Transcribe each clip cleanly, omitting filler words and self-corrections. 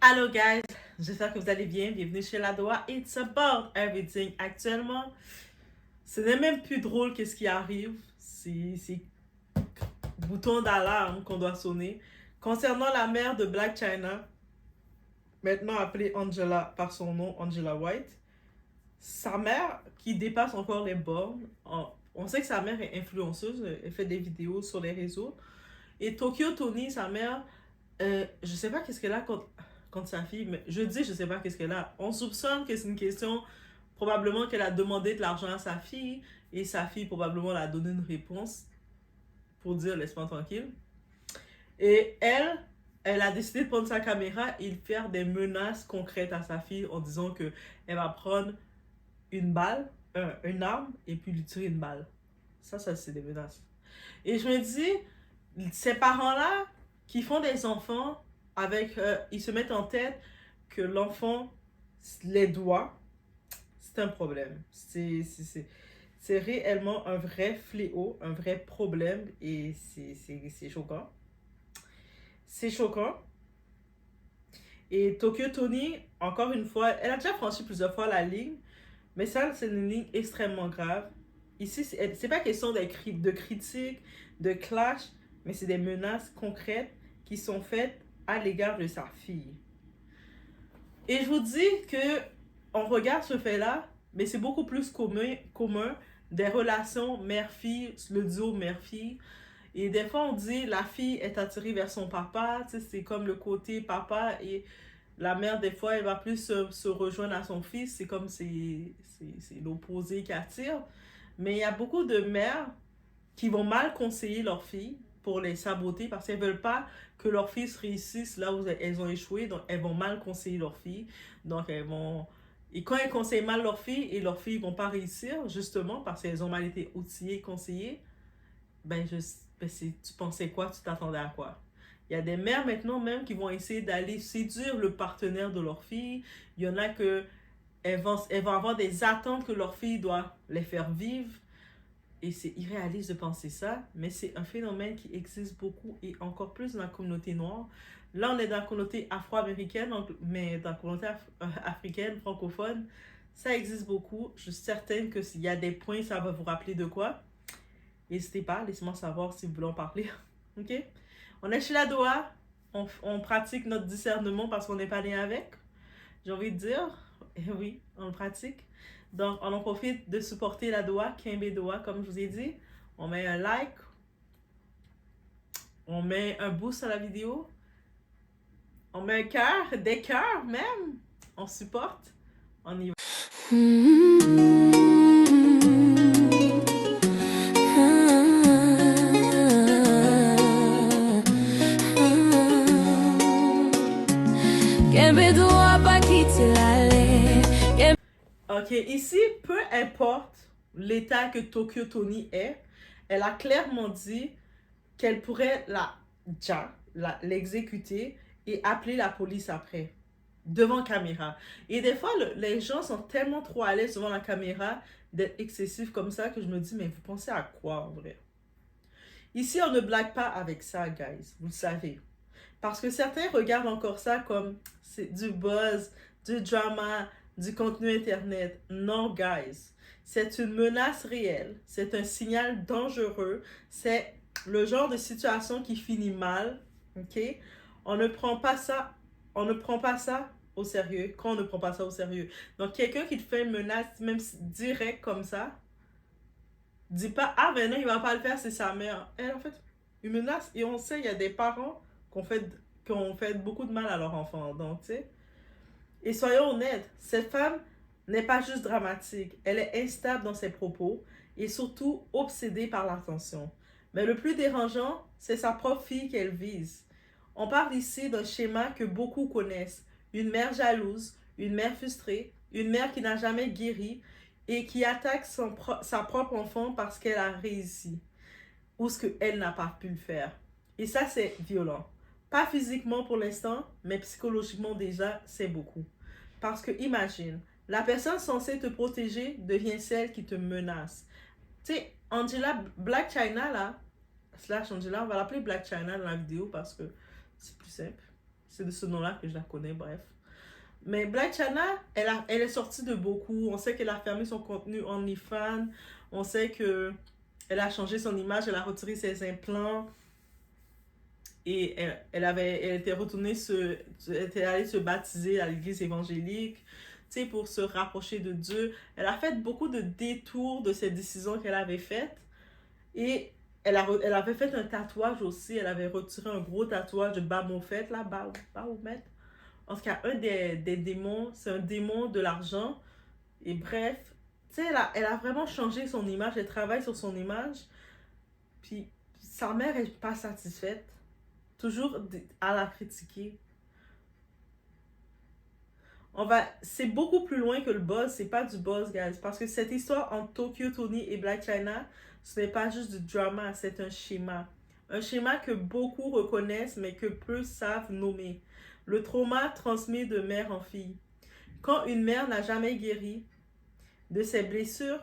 Hello guys, j'espère que vous allez bien. Bienvenue chez La Doa. It's about everything. Actuellement, ce n'est même plus drôle qu'est-ce qui arrive. C'est bouton d'alarme qu'on doit sonner. Concernant la mère de Blac Chyna, maintenant appelée Angela par son nom, Angela White, sa mère qui dépasse encore les bornes. On sait que sa mère est influenceuse, elle fait des vidéos sur les réseaux. Et Tokyo Tony, sa mère, je sais pas qu'est-ce qu'elle a contre sa fille, mais je dis je sais pas qu'est-ce qu'elle a. On soupçonne que c'est une question, probablement qu'elle a demandé de l'argent à sa fille, et sa fille probablement l'a donné une réponse pour dire laisse-moi tranquille. Et elle a décidé de prendre sa caméra et de faire des menaces concrètes à sa fille en disant que elle va prendre une balle, une arme, et puis lui tirer une balle. Ça c'est des menaces. Et je me dis, ces parents-là qui font des enfants avec, ils se mettent en tête que l'enfant les doit, c'est un problème. C'est réellement un vrai fléau, un vrai problème et c'est choquant. C'est choquant. Et Tokyo Tony, encore une fois, elle a déjà franchi plusieurs fois la ligne, mais ça, c'est une ligne extrêmement grave. Ici, c'est pas question de critiques, de clash, mais c'est des menaces concrètes qui sont faites à l'égard de sa fille. Et je vous dis que on regarde ce fait-là, mais c'est beaucoup plus commun des relations mère-fille, le duo mère-fille. Et des fois, on dit la fille est attirée vers son papa, tu sais, c'est comme le côté papa et la mère, des fois, elle va plus se rejoindre à son fils, c'est comme c'est l'opposé qui attire. Mais il y a beaucoup de mères qui vont mal conseiller leurs filles pour les saboter parce qu'elles ne veulent pas que leurs fils réussissent là où elles ont échoué. Donc, elles vont mal conseiller leurs filles. Donc, elles vont... Et quand elles conseillent mal leurs filles et leurs filles ne vont pas réussir, justement, parce qu'elles ont mal été outillées, conseillées, tu pensais quoi? Tu t'attendais à quoi? Il y a des mères maintenant même qui vont essayer d'aller séduire le partenaire de leur fille. Il y en a que elles vont avoir des attentes que leur fille doit les faire vivre. Et c'est irréaliste de penser ça, mais c'est un phénomène qui existe beaucoup et encore plus dans la communauté noire. Là, on est dans la communauté afro-américaine, mais dans la communauté africaine, francophone, ça existe beaucoup. Je suis certaine que s'il y a des points, ça va vous rappeler de quoi. N'hésitez pas, laissez-moi savoir si vous voulez en parler. Ok? On est chez la Doha, on pratique notre discernement parce qu'on n'est pas né avec. J'ai envie de dire, eh oui, on le pratique. Donc, on en profite de supporter la Doha, Kimbe Doha, comme je vous ai dit. On met un like, on met un boost à la vidéo, on met un cœur, des cœurs même. On supporte, on y va. Ok, ici, peu importe l'état que Tokyo Tony est, elle a clairement dit qu'elle pourrait l'exécuter et appeler la police après, devant caméra. Et des fois, les gens sont tellement trop à l'aise devant la caméra d'être excessifs comme ça que je me dis, mais vous pensez à quoi en vrai? Ici, on ne blague pas avec ça, guys, vous le savez. Parce que certains regardent encore ça comme c'est du buzz, du drama, du contenu internet. Non, guys. C'est une menace réelle. C'est un signal dangereux. C'est le genre de situation qui finit mal. OK? On ne prend pas ça au sérieux. Quand on ne prend pas ça au sérieux. Donc, quelqu'un qui te fait une menace, même direct comme ça, dis pas, ah ben non, il va pas le faire, c'est sa mère. Elle, en fait, une menace. Et on sait, il y a des parents qui ont fait beaucoup de mal à leur enfant. Donc, tu sais. Et soyons honnêtes, cette femme n'est pas juste dramatique. Elle est instable dans ses propos et surtout obsédée par l'attention. Mais le plus dérangeant, c'est sa propre fille qu'elle vise. On parle ici d'un schéma que beaucoup connaissent. Une mère jalouse, une mère frustrée, une mère qui n'a jamais guéri et qui attaque sa propre enfant parce qu'elle a réussi ou ce qu'elle n'a pas pu le faire. Et ça, c'est violent. Pas physiquement pour l'instant, mais psychologiquement déjà, c'est beaucoup. Parce que imagine, la personne censée te protéger devient celle qui te menace. Tu sais, Blac Chyna là, slash Angela, on va l'appeler Blac Chyna dans la vidéo parce que c'est plus simple. C'est de ce nom-là que je la connais, bref. Mais Blac Chyna, elle est sortie de beaucoup. On sait qu'elle a fermé son contenu OnlyFans. On sait que elle a changé son image, elle a retiré ses implants. Et elle était retournée elle était allée se baptiser à l'église évangélique, tu sais, pour se rapprocher de Dieu. Elle a fait beaucoup de détours de ces décisions qu'elle avait faites. Et elle avait fait un tatouage aussi. Elle avait retiré un gros tatouage de Baphomet, là, Baphomet. En tout cas, un des démons, c'est un démon de l'argent. Et bref, tu sais, elle a vraiment changé son image. Elle travaille sur son image. Puis sa mère est pas satisfaite. Toujours à la critiquer. C'est beaucoup plus loin que le buzz. C'est pas du buzz, guys. Parce que cette histoire entre Tokyo Toni et Blac Chyna, ce n'est pas juste du drama, c'est un schéma. Un schéma que beaucoup reconnaissent, mais que peu savent nommer. Le trauma transmis de mère en fille. Quand une mère n'a jamais guéri de ses blessures,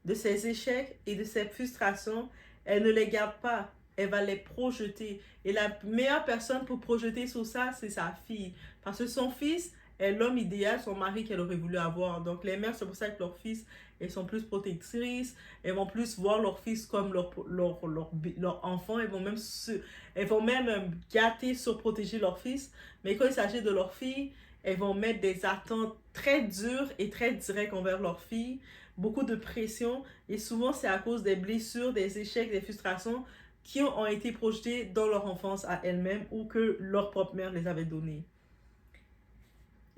de ses échecs et de ses frustrations, elle ne les garde pas. Elle va les projeter. Et la meilleure personne pour projeter sur ça, c'est sa fille. Parce que son fils est l'homme idéal, son mari qu'elle aurait voulu avoir. Donc les mères, c'est pour ça que leurs fils, elles sont plus protectrices. Elles vont plus voir leur fils comme leur enfant. Elles vont même gâter, surprotéger leur fils. Mais quand il s'agit de leur fille, elles vont mettre des attentes très dures et très directes envers leur fille. Beaucoup de pression. Et souvent, c'est à cause des blessures, des échecs, des frustrations qui ont été projetées dans leur enfance à elles-mêmes ou que leur propre mère les avait données.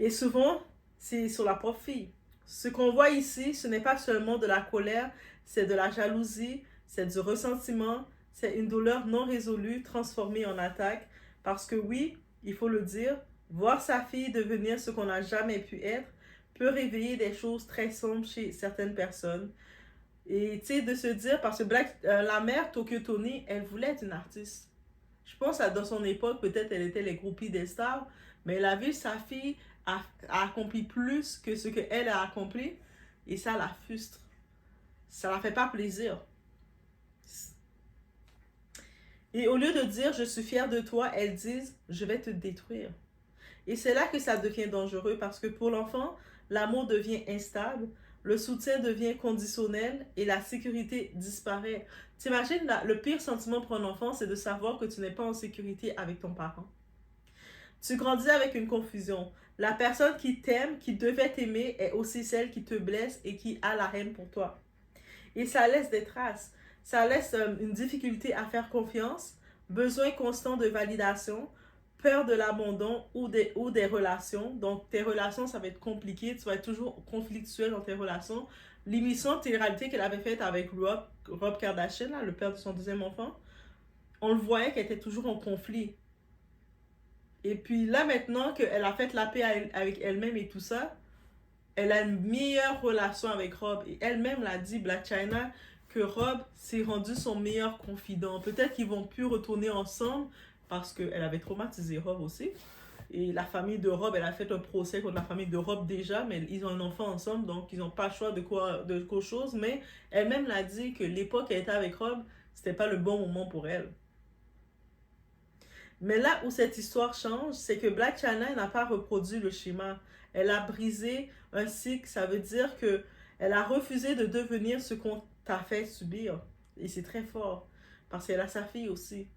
Et souvent, c'est sur la propre fille. Ce qu'on voit ici, ce n'est pas seulement de la colère, c'est de la jalousie, c'est du ressentiment, c'est une douleur non résolue transformée en attaque. Parce que oui, il faut le dire, voir sa fille devenir ce qu'on n'a jamais pu être peut réveiller des choses très sombres chez certaines personnes. Et tu sais, de se dire, parce que la mère, Tokyo Toni, elle voulait être une artiste. Je pense que dans son époque, peut-être elle était les groupies des stars, mais elle a vu sa fille a accompli plus que ce qu'elle a accompli, et ça la frustre. Ça la fait pas plaisir. Et au lieu de dire je suis fière de toi, elles disent je vais te détruire. Et c'est là que ça devient dangereux parce que pour l'enfant, l'amour devient instable, le soutien devient conditionnel et la sécurité disparaît. T'imagines, le pire sentiment pour un enfant, c'est de savoir que tu n'es pas en sécurité avec ton parent. Tu grandis avec une confusion. La personne qui t'aime, qui devait t'aimer, est aussi celle qui te blesse et qui a la haine pour toi. Et ça laisse des traces. Ça laisse une difficulté à faire confiance, besoin constant de validation, peur de l'abandon ou des relations. Donc, tes relations, ça va être compliqué. Tu vas être toujours conflictuel dans tes relations. L'émission de télé-réalité qu'elle avait faite avec Rob Kardashian, là, le père de son deuxième enfant, on le voyait qu'elle était toujours en conflit. Et puis là, maintenant qu'elle a fait la paix avec elle-même et tout ça, elle a une meilleure relation avec Rob. Et elle-même l'a dit, Blac Chyna, que Rob s'est rendu son meilleur confident. Peut-être qu'ils vont plus retourner ensemble parce qu'elle avait traumatisé Rob aussi. Et la famille de Rob, elle a fait un procès contre la famille de Rob déjà, mais ils ont un enfant ensemble, donc ils n'ont pas le choix de quoi chose. Mais elle-même l'a dit que l'époque qu'elle était avec Rob, c'était pas le bon moment pour elle. Mais là où cette histoire change, c'est que Blac Chyna n'a pas reproduit le schéma. Elle a brisé un cycle, ça veut dire que elle a refusé de devenir ce qu'on t'a fait subir. Et c'est très fort, parce qu'elle a sa fille aussi.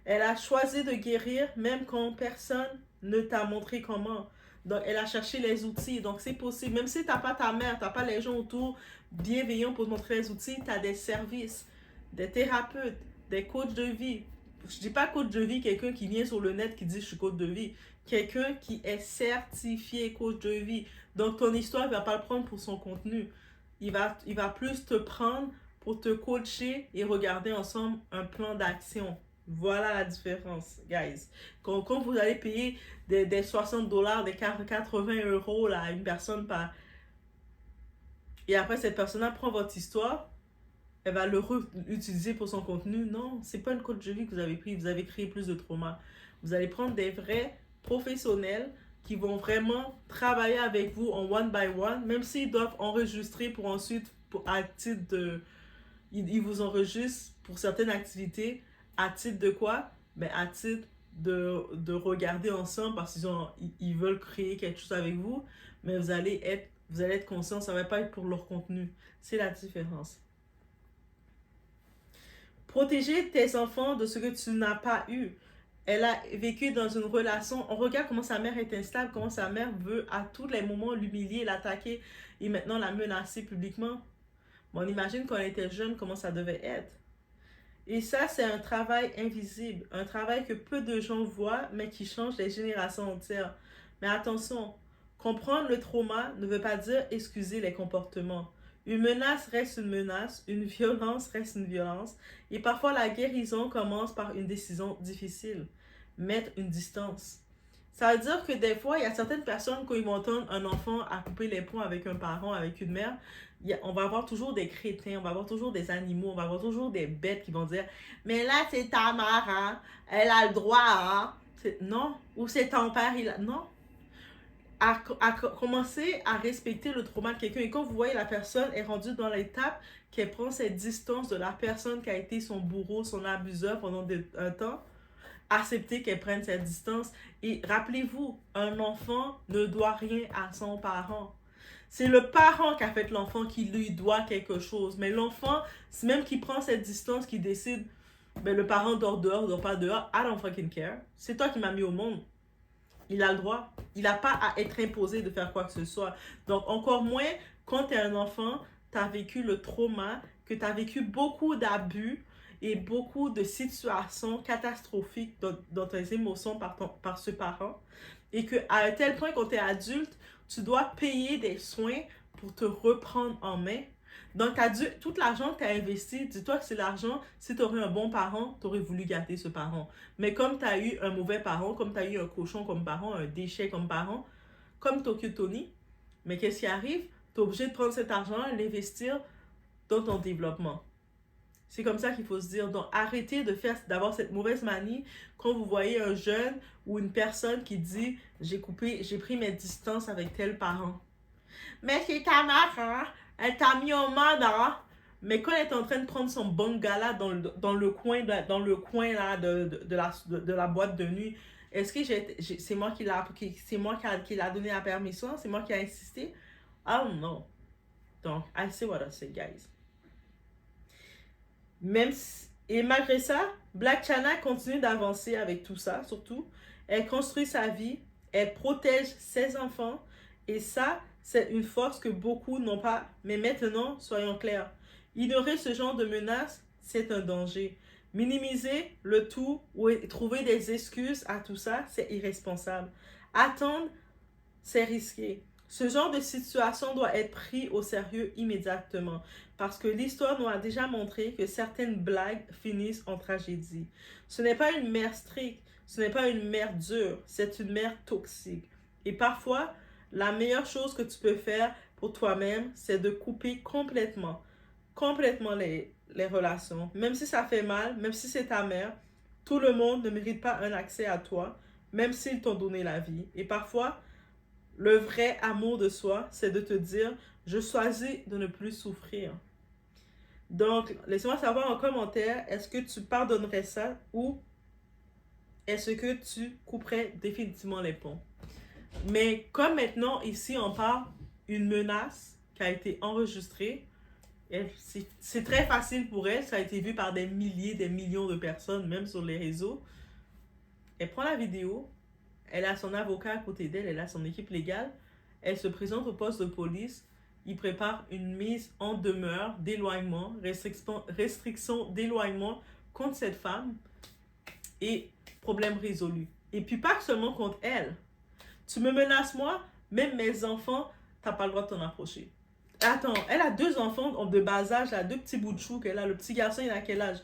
Elle a choisi de guérir même quand personne ne t'a montré comment. Donc, elle a cherché les outils. Donc, c'est possible. Même si tu n'as pas ta mère, tu n'as pas les gens autour bienveillants pour te montrer les outils, tu as des services, des thérapeutes, des coachs de vie. Je ne dis pas coach de vie, quelqu'un qui vient sur le net qui dit je suis coach de vie. Quelqu'un qui est certifié coach de vie. Donc, ton histoire, il ne va pas le prendre pour son contenu. Il va plus te prendre pour te coacher et regarder ensemble un plan d'action. Voilà la différence, guys. Quand vous allez payer des $60, des 80 euros là, à une personne par... Et après, cette personne-là prend votre histoire, elle va le réutiliser pour son contenu. Non, c'est pas une coach de vie que vous avez pris. Vous avez créé plus de trauma. Vous allez prendre des vrais professionnels qui vont vraiment travailler avec vous en one by one, même s'ils doivent enregistrer pour ensuite, à titre de... Ils vous enregistrent pour certaines activités. À titre de quoi? Mais à titre de regarder ensemble parce ils veulent créer quelque chose avec vous, mais vous allez être conscient, ça ne va pas être pour leur contenu. C'est la différence. Protéger tes enfants de ce que tu n'as pas eu. Elle a vécu dans une relation, on regarde comment sa mère est instable, comment sa mère veut à tous les moments l'humilier, l'attaquer et maintenant la menacer publiquement. Bon, on imagine quand elle était jeune comment ça devait être. Et ça, c'est un travail invisible, un travail que peu de gens voient, mais qui change les générations entières. Mais attention, comprendre le trauma ne veut pas dire excuser les comportements. Une menace reste une menace, une violence reste une violence, et parfois la guérison commence par une décision difficile, mettre une distance. Ça veut dire que des fois, il y a certaines personnes, quand ils vont entendre un enfant à couper les ponts avec un parent, avec une mère, on va avoir toujours des crétins, on va avoir toujours des animaux, on va avoir toujours des bêtes qui vont dire « Mais là, c'est ta mère, hein? Elle a le droit, hein? » Non. Ou c'est ton père, il a... Non. À commencer à respecter le trauma de quelqu'un. Et quand vous voyez la personne est rendue dans l'étape qu'elle prend cette distance de la personne qui a été son bourreau, son abuseur pendant un temps, accepter qu'elle prenne cette distance. Et rappelez-vous, un enfant ne doit rien à son parent. C'est le parent qui a fait l'enfant qui lui doit quelque chose. Mais l'enfant, c'est même qui prend cette distance, qui décide, ben le parent dort dehors, dort pas dehors, I don't fucking care. C'est toi qui m'as mis au monde. Il a le droit. Il n'a pas à être imposé de faire quoi que ce soit. Donc, encore moins, quand tu es un enfant, tu as vécu le trauma, que tu as vécu beaucoup d'abus et beaucoup de situations catastrophiques dans tes émotions par ce parent. Et qu'à un tel point, quand tu es adulte, tu dois payer des soins pour te reprendre en main. Donc, tout l'argent que tu as investi, dis-toi que c'est l'argent, si tu aurais un bon parent, tu aurais voulu garder ce parent. Mais comme tu as eu un mauvais parent, comme tu as eu un cochon comme parent, un déchet comme parent, comme Tokyo Tony, mais qu'est-ce qui arrive? Tu es obligé de prendre cet argent et l'investir dans ton développement. C'est comme ça qu'il faut se dire. Donc, arrêtez d'avoir cette mauvaise manie quand vous voyez un jeune ou une personne qui dit « J'ai pris mes distances avec tel parent. » Mais c'est ta mère, hein? Elle t'a mis au monde, hein? Mais quand elle est en train de prendre son bangala dans le coin, là, de la boîte de nuit, est-ce que c'est moi qui l'a donné la permission? C'est moi qui ai insisté? I don't know. Donc, I see what I say, guys. Et malgré ça, Blac Chyna continue d'avancer avec tout ça, surtout. Elle construit sa vie, elle protège ses enfants, et ça, c'est une force que beaucoup n'ont pas. Mais maintenant, soyons clairs, ignorer ce genre de menaces, c'est un danger. Minimiser le tout ou trouver des excuses à tout ça, c'est irresponsable. Attendre, c'est risqué. Ce genre de situation doit être pris au sérieux immédiatement parce que l'histoire nous a déjà montré que certaines blagues finissent en tragédie. Ce n'est pas une mère stricte, ce n'est pas une mère dure, c'est une mère toxique. Et parfois, la meilleure chose que tu peux faire pour toi-même, c'est de couper complètement les relations. Même si ça fait mal, même si c'est ta mère, tout le monde ne mérite pas un accès à toi, même s'ils t'ont donné la vie. Et parfois, le vrai amour de soi, c'est de te dire, je choisis de ne plus souffrir. Donc, laissez-moi savoir en commentaire, est-ce que tu pardonnerais ça ou est-ce que tu couperais définitivement les ponts? Mais comme maintenant, ici, on parle d'une menace qui a été enregistrée, c'est très facile pour elle, ça a été vu par des milliers, des millions de personnes, même sur les réseaux. Elle prend la vidéo, elle a son avocat à côté d'elle, elle a son équipe légale, elle se présente au poste de police, il prépare une mise en demeure d'éloignement, restriction d'éloignement contre cette femme et problème résolu. Et puis pas seulement contre elle. Tu me menaces moi, même mes enfants, t'as pas le droit de t'en approcher. Attends, elle a 2 enfants de bas âge, là, 2 petits bouts de chou qu'elle a. Le petit garçon, il a quel âge?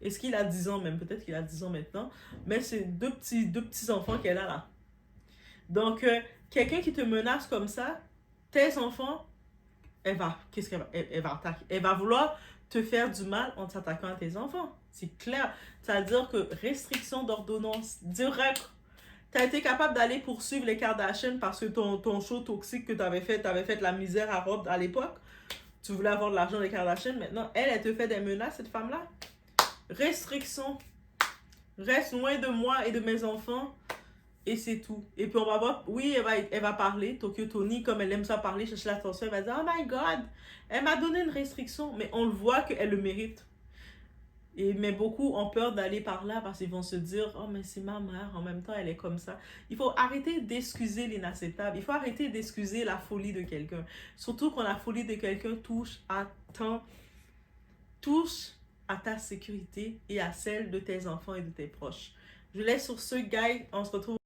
Est-ce qu'il a 10 ans même? Peut-être qu'il a 10 ans maintenant. Mais c'est deux petits enfants qu'elle a là. Donc, quelqu'un qui te menace comme ça, tes enfants, qu'est-ce qu'elle va? Elle va attaquer. Elle va vouloir te faire du mal en t'attaquant à tes enfants. C'est clair. C'est-à-dire que restriction d'ordonnance directe. Tu as été capable d'aller poursuivre les Kardashians parce que ton show toxique que tu avais fait la misère à Rob à l'époque. Tu voulais avoir de l'argent des Kardashians. Maintenant, elle te fait des menaces, cette femme-là. Restriction. Reste loin de moi et de mes enfants. Et c'est tout. Et puis on va voir, oui, elle va parler. Tokyo Toni, comme elle aime ça parler, chercher l'attention, elle va dire, oh my God, elle m'a donné une restriction. Mais on le voit qu'elle le mérite. Mais beaucoup ont peur d'aller par là parce qu'ils vont se dire, oh mais c'est ma mère, en même temps elle est comme ça. Il faut arrêter d'excuser l'inacceptable. Il faut arrêter d'excuser la folie de quelqu'un. Surtout quand la folie de quelqu'un touche à ta sécurité et à celle de tes enfants et de tes proches. Je laisse sur ce, guys. On se retrouve